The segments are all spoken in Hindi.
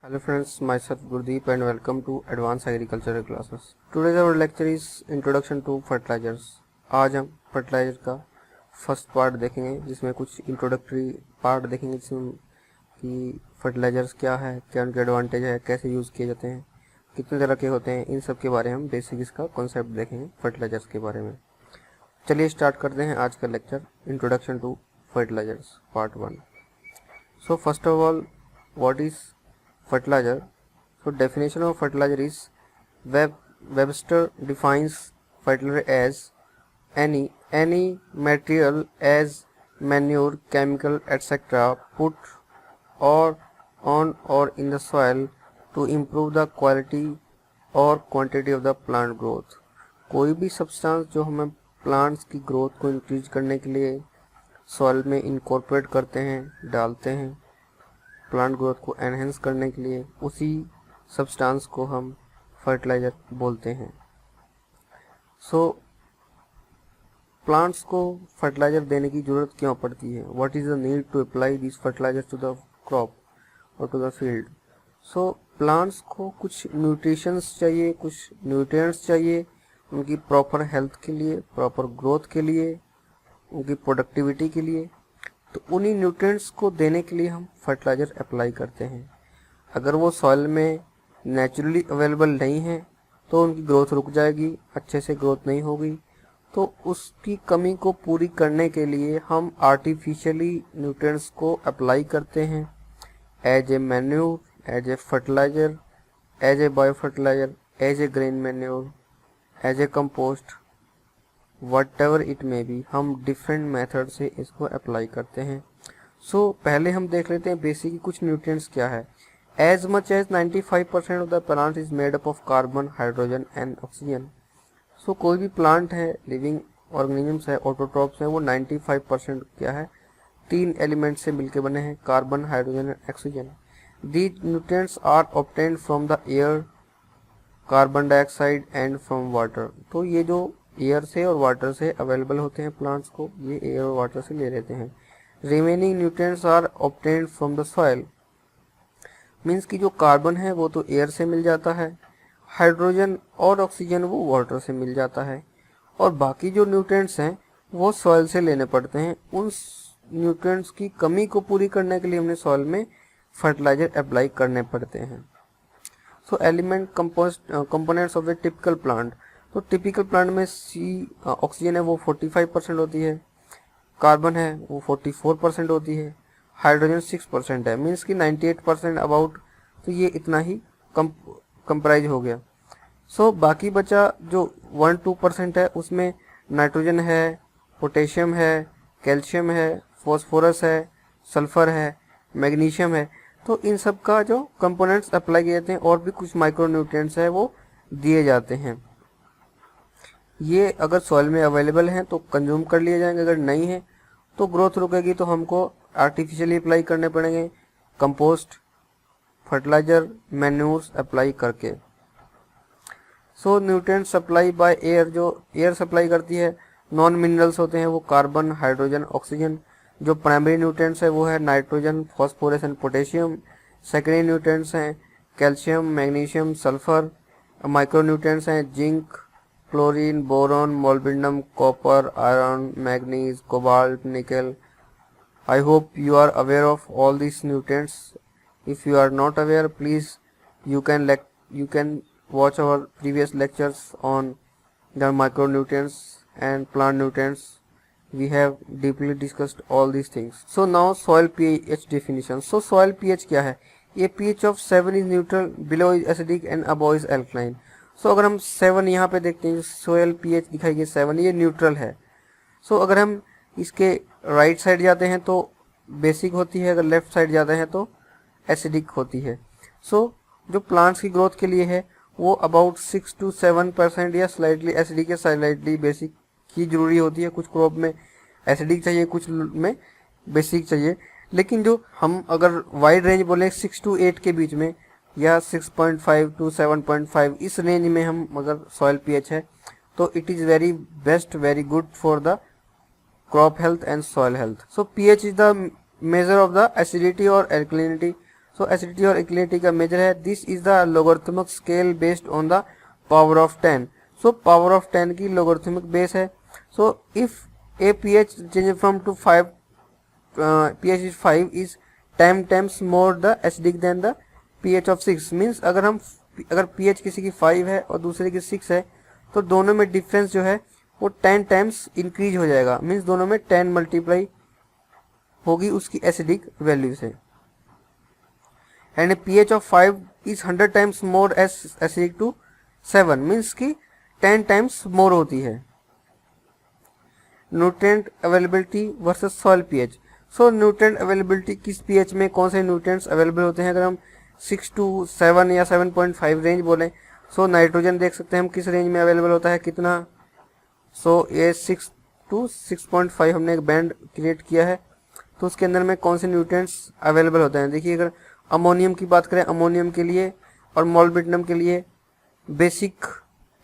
Hello friends, myself Gurdeep and welcome to Advanced Agricultural Classes. Today's our lecture is Introduction to Fertilizers. आज हम फर्टिलाइजर का फर्स्ट पार्ट देखेंगे जिसमें कुछ इंट्रोडक्टरी पार्ट देखेंगे जिसमें कि फर्टिलाइजर्स क्या है, क्या उनके एडवांटेज है, कैसे यूज़ किए जाते हैं, कितने तरह के होते हैं, इन सब के बारे में हम बेसिक इसका कॉन्सेप्ट देखेंगे फर्टिलाइजर्स के बारे में। चलिए स्टार्ट करते हैं आज का lecture introduction to fertilizers part 1। So first of all what is fertilizer? So definition of fertilizer is Webster defines fertilizer as any material as manure, chemical, etc. put on or in the soil to improve the quality or quantity of the plant growth. कोई भी सब्सटेंस जो हमें प्लांट्स की ग्रोथ को इंक्रीज करने के लिए सॉइल में इनकॉर्पोरेट करते हैं, डालते हैं प्लांट ग्रोथ को एनहेंस करने के लिए, उसी सब्सटेंस को हम फर्टिलाइज़र बोलते हैं। सो प्लांट्स को फर्टिलाइज़र देने की ज़रूरत क्यों पड़ती है? What is the need to apply this fertilizer to the crop और to the field? So plants को कुछ न्यूट्रिशंस चाहिए, कुछ न्यूट्रिएंट्स चाहिए उनकी प्रॉपर हेल्थ के लिए, प्रॉपर ग्रोथ के लिए, उनकी प्रोडक्टिविटी के लिए। तो उन्हीं न्यूट्रिएंट्स को देने के लिए हम फर्टिलाइज़र अप्लाई करते हैं। अगर वो सॉइल में नेचुरली अवेलेबल नहीं है तो उनकी ग्रोथ रुक जाएगी, अच्छे से ग्रोथ नहीं होगी। तो उसकी कमी को पूरी करने के लिए हम आर्टिफिशियली न्यूट्रिएंट्स को अप्लाई करते हैं as a manure, as a fertilizer, as a bio fertilizer, as a grain manure, as a compost, whatever it may be, हम डिफरेंट मेथड से इसको अप्लाई करते हैं। सो पहले हम देख लेते हैं बेसिक कुछ न्यूट्रिएंट्स क्या है। As much as 95% of the plant is made up of carbon, hydrogen and oxygen. So कोई भी प्लांट है, लिविंग ऑर्गेनिजम्स है, ऑटोट्रॉप्स है, वो 95% क्या है, 3 एलिमेंट से मिलकर बने हैं, carbon, hydrogen and oxygen. These nutrients are obtained from the air, carbon dioxide and from water. तो ये जो एयर से और वाटर से अवेलेबल होते हैं प्लांट्स को, ये एयर और वाटर से ले लेते हैं। Remaining nutrients are obtained from the soil, means कि जो कार्बन है वो तो एयर से मिल जाता है, हाइड्रोजन और ऑक्सीजन वो वाटर से मिल जाता है, और बाकी जो न्यूट्रिएंट्स हैं वो सॉइल से लेने पड़ते हैं। उन न्यूट्रिएंट्स की कमी को पूरी करने के लिए हमने सॉइल में फर्टिलाइजर अप्लाई करने पड़ते हैं। सो element components of A typical plant. तो टिपिकल प्लांट में ऑक्सीजन है वो 45% होती है, कार्बन है वो 44% होती है, हाइड्रोजन 6% है, मीन्स कि 98% अबाउट। तो ये इतना ही कंप्राइज हो गया। सो बाकी बचा जो 1-2% है, उसमें नाइट्रोजन है, पोटेशियम है, कैल्शियम है, फॉस्फोरस है, सल्फर है, मैग्नीशियम है। तो इन सब का जो कंपोनेंट्स अप्लाई किए जाते हैं और भी कुछ माइक्रो न्यूट्रिएंट्स है वो दिए जाते हैं। ये अगर सॉइल में अवेलेबल हैं तो कंज्यूम कर लिए जाएंगे, अगर नहीं है तो ग्रोथ रुकेगी, तो हमको आर्टिफिशियली अप्लाई करने पड़ेंगे, कंपोस्ट, फर्टिलाइजर, मैन्यूर्स अप्लाई करके। So nutrient supply by air, जो एयर सप्लाई करती है, नॉन मिनरल्स होते हैं वो कार्बन, हाइड्रोजन, ऑक्सीजन। जो प्राइमरी न्यूट्रिएंट्स है वो है nitrogen, phosphorus and potassium. Secondary nutrients हैं calcium, magnesium, sulphur. Micro nutrients हैं zinc, chlorine, boron, molybdenum, copper, iron, manganese, cobalt, nickel. I hope you are aware of all these nutrients. If you are not aware, please you can watch our previous lectures on the micronutrients and plant nutrients. We have deeply discussed all these things. So now soil pH definition. So soil pH क्या है? ये pH of 7 is neutral, below is acidic and above is alkaline. सो अगर हम 7 यहाँ पे देखते हैं, सोयल pH दिखाई गई 7, ये न्यूट्रल है। सो अगर हम इसके राइट साइड जाते हैं तो बेसिक होती है, अगर लेफ्ट साइड जाते हैं तो एसिडिक होती है। सो जो प्लांट्स की ग्रोथ के लिए है वो अबाउट 6 to 7% या स्लाइटली एसिडिक या स्लाइटली बेसिक की जरूरी होती है। कुछ क्रॉप में एसिडिक चाहिए, कुछ में बेसिक चाहिए। लेकिन जो हम अगर वाइड रेंज बोलें 6 to 8 के बीच में या 6.5 to 7.5 इस रेंज में हम अगर सॉइल pH है तो it is very best, very good for the crop health and soil health. So pH is the measure of the acidity or alkalinity. So acidity और एल्कलिनिटी का मेजर है। This is the logarithmic scale based on the power of 10। So power of 10 की लोगरिथमिक बेस है। So if a pH change from to 5 pH is 5 is 10 times more the acidic than the pH of 6 means अगर pH किसी की 5 है और दूसरे की 6 है तो दोनों में डिफरेंस जो है वो 10 टाइम्स इंक्रीज हो जाएगा, मीन्स दोनों में 10 मल्टीप्लाई होगी उसकी एसिडिक वैल्यू से। And pH of 5 is 100 times more acidic to 7 means की 10 टाइम्स मोर होती है। Nutrient availability versus soil pH। So nutrient availability किस pH में कौन से न्यूट्रिएंट्स अवेलेबल होते हैं, अगर हम 6 to 7 या 7.5 रेंज बोलें, सो नाइट्रोजन देख सकते हैं हम किस रेंज में अवेलेबल होता है, कितना। सो ये 6 to 6.5 हमने एक बैंड क्रिएट किया है, तो उसके अंदर में कौन से न्यूट्रिएंट्स अवेलेबल होते हैं। देखिए अगर अमोनियम की बात करें, अमोनियम के लिए और मोलिब्डेनम के लिए बेसिक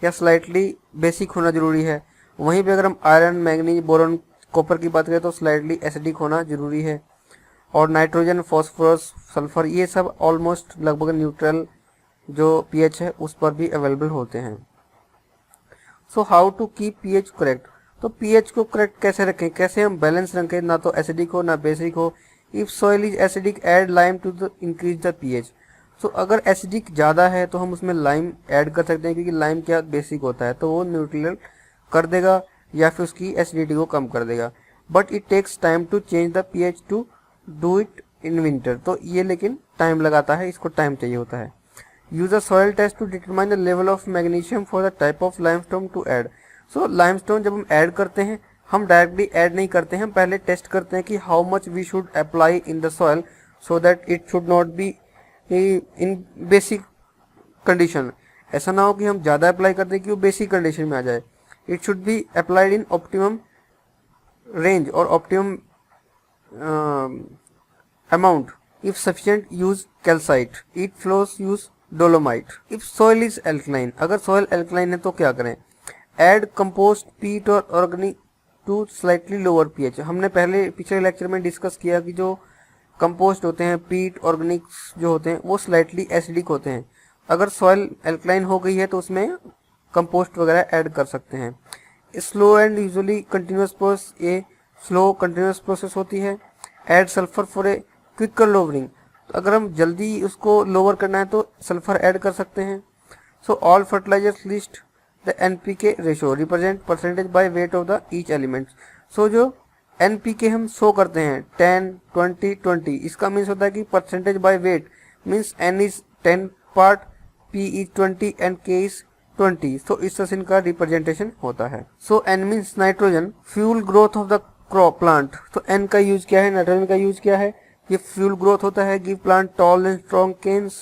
या स्लाइटली बेसिक होना जरूरी है। वहीं पे अगर हम आयरन, मैग्नीज, बोरॉन, कॉपर की बात करें तो स्लाइटली एसिडिक होना जरूरी है। और नाइट्रोजन, फॉस्फोरस, सल्फर ये सब ऑलमोस्ट लगभग न्यूट्रल जो pH है उस पर भी अवेलेबल होते हैं। So how to keep pH correct. तो pH को करेक्ट कैसे रखें, कैसे हम बैलेंस रखें, ना तो एसिडिक हो ना बेसिक हो। If soil is acidic add lime to the increase the pH। So अगर एसिडिक ज़्यादा है तो हम उसमें लाइम ऐड कर सकते हैं, क्योंकि लाइम क्या बेसिक होता है तो वो न्यूट्रल कर देगा या फिर उसकी एसिडिटी को कम कर देगा। But it takes time to change the pH to do it in winter. तो ये लेकिन टाइम लगाता है, इसको टाइम चाहिए होता है। Use a soil test to determine the level of magnesium for the type of limestone to add. So limestone जब हम ऐड करते हैं, हम डायरेक्टली ऐड नहीं करते हैं, पहले टेस्ट करते हैं कि how much we should apply in the soil so that it should not be in basic condition. ऐसा ना हो कि हम ज़्यादा अप्लाई कर दें कि वो बेसिक कंडीशन में आ जाए। It should be applied in optimum range और optimum amount. If sufficient, use calcite. If flows, use dolomite. If soil is alkaline, अगर soil alkaline है तो क्या करें। Add compost, peat और organic to slightly lower pH। हमने पहले पिछले लेक्चर में डिस्कस किया कि जो कंपोस्ट होते हैं, पीट, ऑर्गेनिक्स जो होते हैं वो स्लाइटली एसिडिक होते हैं। अगर सॉइल एल्कलाइन हो गई है तो उसमें कंपोस्ट वगैरह ऐड कर सकते हैं। Slow and usually continuous process, ये स्लो कंटिन्यूस प्रोसेस होती है। Add sulphur for a quicker lowering. तो अगर हम जल्दी उसको लोअर करना है तो सल्फर ऐड कर सकते हैं। So all fertilizers list the NPK ratio represent percentage by weight of the each element. So जो NPK हम शो करते हैं 10, 20, 20, इसका मीन्स होता है कि percentage by wait, means N is 10 part, P is 20 and K is 20। तो इस तरह से इनका रिप्रेजेंटेशन होता है। सो N means nitrogen, fuel growth of the crop plant. तो N का यूज क्या है, नाइट्रोजन का यूज क्या है, ये फ्यूल ग्रोथ होता है। Give plant tall and strong canes.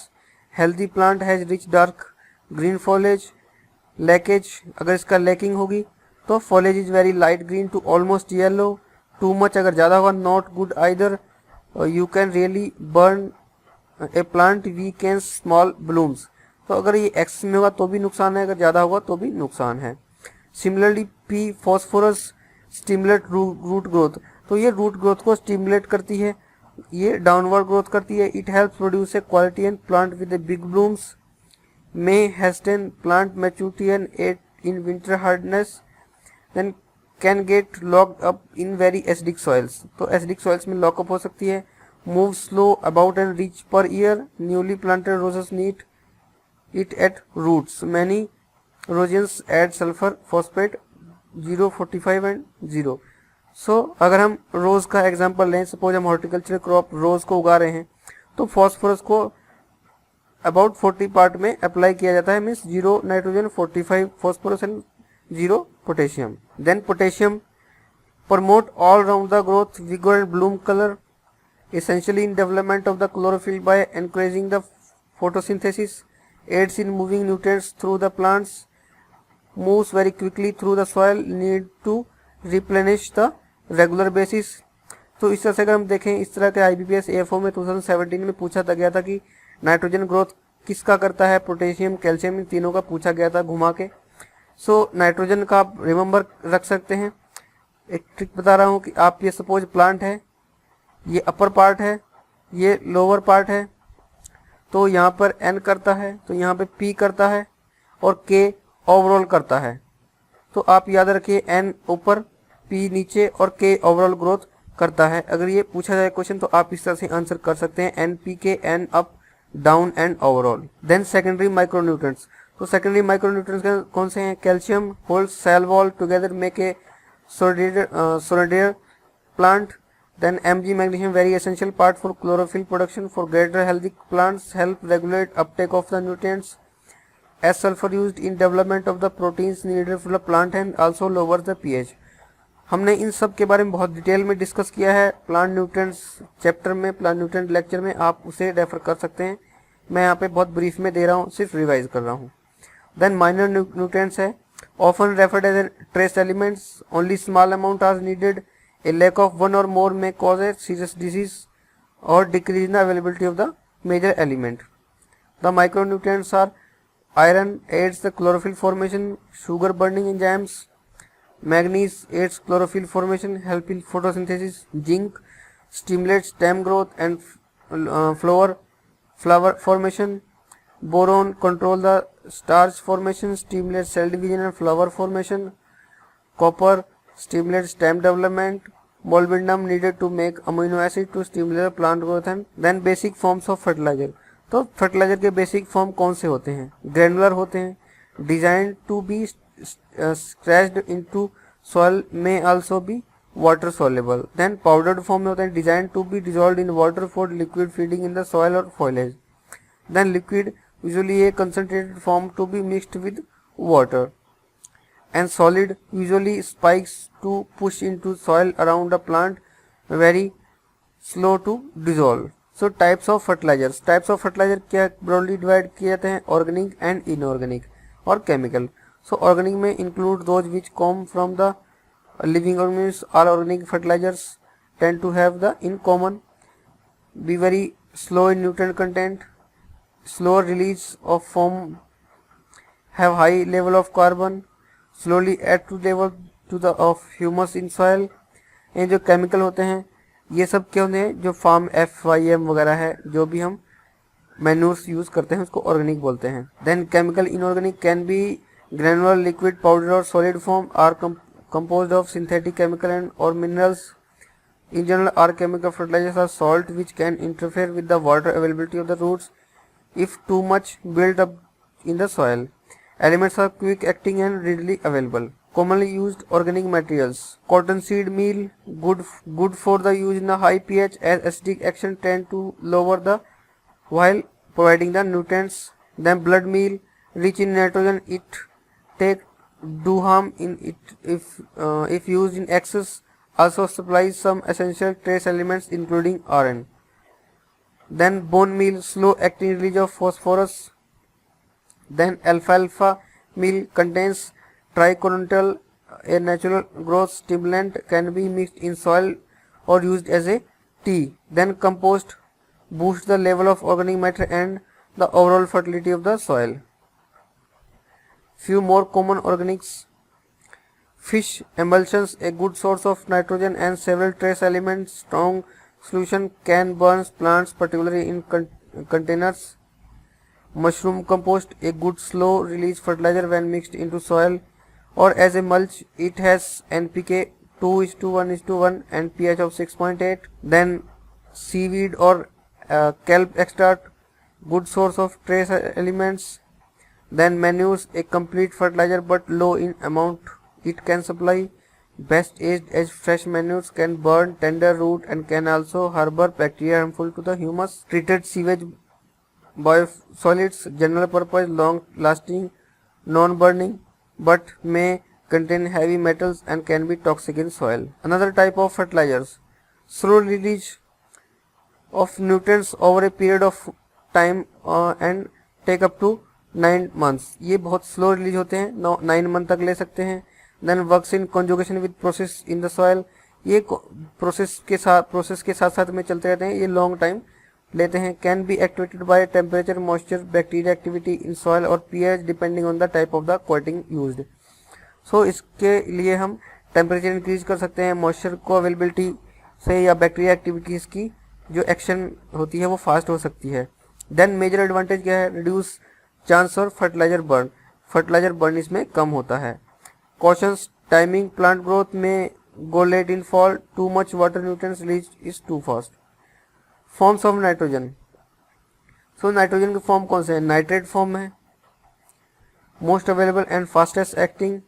Healthy plant has rich dark green foliage. लैकेज, अगर इसका लैकिंग होगी तो foliage is very light green to almost yellow. Too much अगर ज़्यादा होगा, not good either, you can really burn a plant weak and small blooms. तो अगर ये एक्स में होगा तो भी नुकसान है, अगर ज़्यादा होगा तो भी नुकसान है। Similarly P phosphorus stimulate root growth. तो ये रूट ग्रोथ को स्टिमुलेट करती है, ये डाउनवर्ड ग्रोथ करती है। It helps produce a quality and plant with a big blooms. May hasten plant maturity and aid in winter hardiness. Then can get locked up in very acidic soils. तो एसिडिक सॉइल्स में लॉकअप हो सकती है। Move slow about and reach per year. Newly planted roses need it at roots. Many roses add sulphur phosphate 0.45 and 0। So अगर हम रोज का एग्जांपल लें, सपोज हम हॉर्टिकल्चर क्रॉप रोज को उगा रहे हैं तो फॉस्फोरस को अबाउट 40 पार्ट में अप्लाई किया जाता है, means 0 nitrogen, 45 phosphorus and 0 potassium. Then potassium promote all round the growth, vigour and bloom colour, essentially in development of the chlorophyll by encouraging the photosynthesis, aids in moving nutrients through the plants, moves very quickly through the soil, need to replenish the regular basis। तो इस तरह से अगर हम देखें, इस तरह के IBPS AFO में 2017 में पूछा गया था कि नाइट्रोजन ग्रोथ किसका करता है, पोटेशियम, कैल्शियम, इन तीनों का पूछा गया था घुमा के। सो नाइट्रोजन का आप रिमेंबर रख सकते हैं। एक ट्रिक बता रहा हूँ कि आप ये सपोज प्लांट है, ये अपर पार्ट है, ये लोअर पार्ट है, तो यहाँ पर N करता है, तो यहाँ पे P करता है और K ओवरऑल करता है। तो आप याद रखिए N ऊपर, P नीचे और K ओवरऑल ग्रोथ करता है। अगर ये पूछा जाए क्वेश्चन तो आप इस तरह से आंसर कर सकते हैं, NPK, N up, down and overall. Then secondary micronutrients, तो सेकेंडरी माइक्रोन्यूट्रिएंट्स कौन से हैं? Calcium holds cell wall together make a solider plant. Then Mg, magnesium, very essential part for chlorophyll production. For greater healthy plants, help regulate uptake of the nutrients. As sulfur used in development of the proteins needed for the plant and also lowers the pH. हमने इन सब के बारे में बहुत डिटेल में डिस्कस किया है प्लांट न्यूट्रिएंट्स चैप्टर में, प्लांट न्यूट्रिएंट लेक्चर में, आप उसे रेफर कर सकते हैं। मैं यहाँ पे बहुत ब्रीफ में दे रहा हूँ, सिर्फ रिवाइज कर रहा हूँ। देन माइनर न्यूट्रिएंट्स है, often referred as trace elements, only small amount are needed, a lack of one or more may cause a serious disease or decrease in the availability of the major element. The micronutrients are iron aids the chlorophyll formation, sugar burning enzymes, manganese aids chlorophyll formation, help in photosynthesis, zinc stimulates stem growth and flower formation, boron control the starch formation, stimulates cell division and flower formation, copper stimulate stem development, molybdenum needed to make amino acid to stimulate plant growth and then basic forms of fertilizer. तो फर्टिलाइजर के बेसिक फॉर्म कौन से होते हैं? ग्रेनुलर होते हैं, designed to be scratched into soil में also be water soluble, then powdered form में होते हैं, designed to be dissolved in water for liquid feeding in the soil और foliage, then liquid usually a concentrated form to be mixed with water, and solid usually spikes to push into soil around the plant, very slow to dissolve. So types of fertilizers, types of fertilizer क्या broadly divide किए जाते हैं? Organic and inorganic और chemical. So organic में include those which come from the living organisms. All organic fertilizers tend to have the in common be very slow in nutrient content, slower release of foam, have high level of carbon, slowly add to level to the of humus in soil. ये जो केमिकल होते हैं ये सब क्या होते हैं? जो फार्म FYM वगैरह है, जो भी हम मैन्यूर्स यूज करते हैं उसको ऑर्गेनिक बोलते हैं। Then chemical inorganic can be granular, liquid, powder और solid form, are composed of synthetic chemical and or minerals. In general, all chemical fertilizers are salt which can interfere with the water availability of the roots if too much build up in the soil. Elements are quick acting and readily available. Commonly used organic materials: cottonseed meal, good for the use in a high pH as acidic action tend to lower the while providing the nutrients. Then blood meal, rich in nitrogen, it take do harm in it if used in excess. Also supplies some essential trace elements including iron. Then bone meal, slow acting release of phosphorus. Then alfalfa meal contains trichonitol, a natural growth stimulant, can be mixed in soil or used as a tea. Then compost boosts the level of organic matter and the overall fertility of the soil. Few more common organics: fish emulsions, a good source of nitrogen and several trace elements. Strong solution can burn plants, particularly in containers. Mushroom compost, a good slow release fertilizer when mixed into soil or as a mulch. It has NPK 2:1:1 and pH of 6.8. Then seaweed or kelp extract, good source of trace elements. Then manures, a complete fertilizer but low in amount. It can supply best aged as fresh manures, can burn tender root and can also harbor bacteria harmful to the humus. Treated sewage biosolids, general purpose, long lasting, non burning, but may contain heavy metals and can be toxic in soil. Another type of fertilizers: slow release of nutrients over a period of time and take up to 9 months. ये बहुत स्लो रिलीज होते हैं, 9 मंथ तक ले सकते हैं. Then works in conjugation with process in the soil, ये प्रोसेस के साथ साथ में चलते रहते हैं, ये लॉन्ग टाइम लेते हैं. Can be activated by temperature, moisture, bacteria activity in soil और pH depending on the type of the coating used. So इसके लिए हम टेम्परेचर इंक्रीज कर सकते हैं, मॉइस्चर को अवेलेबिलिटी से या बैक्टीरिया एक्टिविटीज़ की जो एक्शन होती है वो फास्ट हो सकती है. देन मेजर एडवांटेज क्या है, रिड्यूस चांस और फर्टिलाइजर बर्न इसमें कम होता है। कॉशंस, टाइमिंग प्लांट ग्रोथ में go late in fall, too much water nutrients release is too fast. Forms of nitrogen, so nitrogen के फॉर्म कौन से हैं, नाइट्रेट फॉर्म है most available and fastest acting,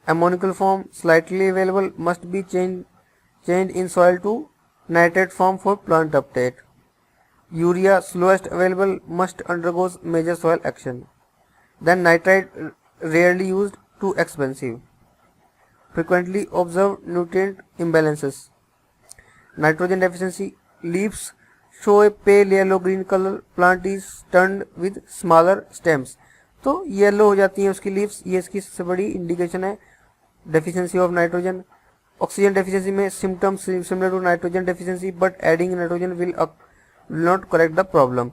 ammonical form slightly available, must be changed in soil to nitrate form for plant uptake. Urea slowest available, must undergoes major soil action. Then nitrite rarely used, too expensive. Frequently observed nutrient imbalances. Nitrogen deficiency, leaves show a pale yellow green color, plant is turned with smaller stems. तो येलो हो जाती हैं उसकी लीव्स, ये इसकी सबसे बड़ी इंडिकेशन है deficiency of nitrogen. Oxygen deficiency में symptoms similar to nitrogen deficiency but adding nitrogen will not correct the problem,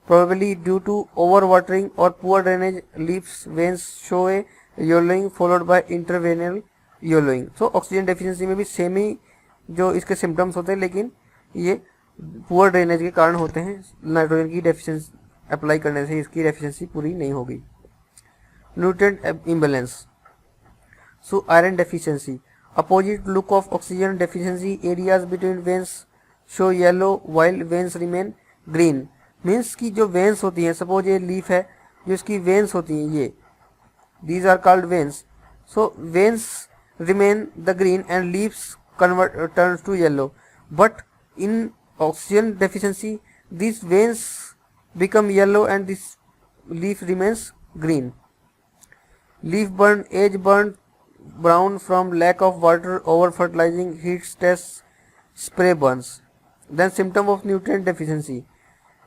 probably due to over watering और poor drainage, leaves veins show a yellowing followed by interveinal yellowing. So oxygen deficiency में भी सेम ही जो इसके सिम्टम्स होते हैं, लेकिन ये पुअर ड्रेनेज के कारण होते हैं। नाइट्रोजन की डेफिशिएंसी अप्लाई करने से इसकी डेफिशिएंसी पूरी नहीं होगी। Nutrient imbalance, so iron deficiency, opposite look of oxygen deficiency, areas between veins show yellow while veins remain green. Means की जो वेन्स होती हैं, सपोज ये लीफ है, जो इसकी वेन्स होती हैं ये these are called veins, so veins remain the green and leaves convert turns to yellow, but in oxygen deficiency these veins become yellow and this leaf remains green. Leaf burn, age burn, brown from lack of water, over fertilizing, heat stress, spray burns. Then symptom of nutrient deficiency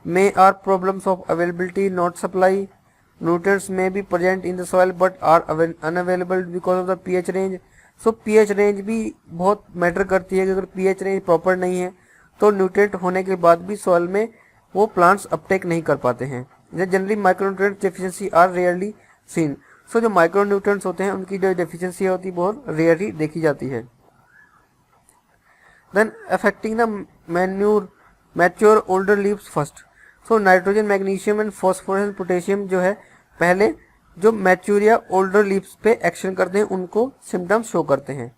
may are problems of availability, not supply. Nutrients may be present in the soil but are unavailable because of the pH range. So pH range भी बहुत मैटर करती है कि अगर pH रेंज प्रॉपर नहीं है तो न्यूट्रिएंट होने के बाद भी सॉइल में वो प्लांट्स अपटेक नहीं कर पाते हैं। Generally micronutrient deficiency are rarely seen, so जो माइक्रोन्यूट्रिएंट्स होते हैं उनकी जो डेफिशिएंसी होती है बहुत रेयर ही देखी जाती है। Then affecting the mature older leaves first, so nitrogen, magnesium and phosphorus and potassium जो है पहले जो मैच्योर या ओल्डर लीव्स पे एक्शन करते हैं उनको सिम्टम्स शो करते हैं।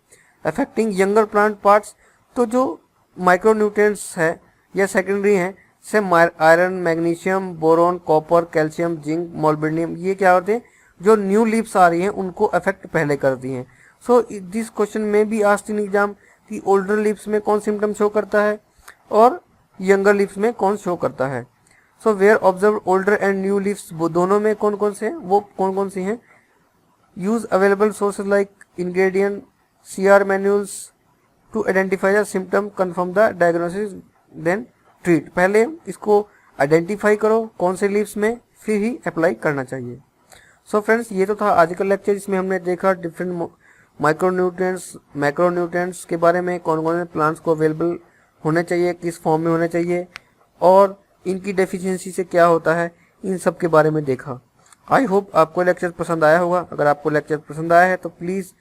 अफेक्टिंग यंगर प्लांट पार्ट्स, तो जो माइक्रोन्यूट्रिएंट्स है या सेकेंडरी हैं से iron, magnesium, boron, copper, calcium, zinc, molybdenum, ये क्या होते हैं जो न्यू लीव्स आ रही हैं उनको अफेक्ट पहले करती हैं। सो दिस क्वेश्चन में भी आस्क्ड इन एग्जाम कि ओल्डर लीव्स में कौन सिम्टम शो करता है और यंगर लीव्स में कौन शो करता है। So where observe older and new leaves, दोनों में कौन कौन से हैं, वो कौन कौन सी हैं। Use available sources like ingredient, CR manuals to identify the symptom, confirm the diagnosis, then treat. पहले इसको आइडेंटिफाई करो कौन से लीव्स में, फिर ही अप्लाई करना चाहिए। सो फ्रेंड्स, ये तो था आज का लेक्चर, जिसमें हमने देखा डिफरेंट माइक्रोन्यूट्रिएंट्स, मैक्रोन्यूट्रिएंट्स के बारे में, कौन कौन से प्लांट्स को अवेलेबल होने चाहिए, किस फॉर्म में होने चाहिए और इनकी डेफिशिएंसी से क्या होता है, इन सब के बारे में देखा। आई होप आपको लेक्चर पसंद आया होगा। अगर आपको लेक्चर पसंद आया है तो प्लीज़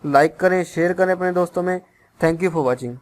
लाइक करें, शेयर करें अपने दोस्तों में। Thank you for watching.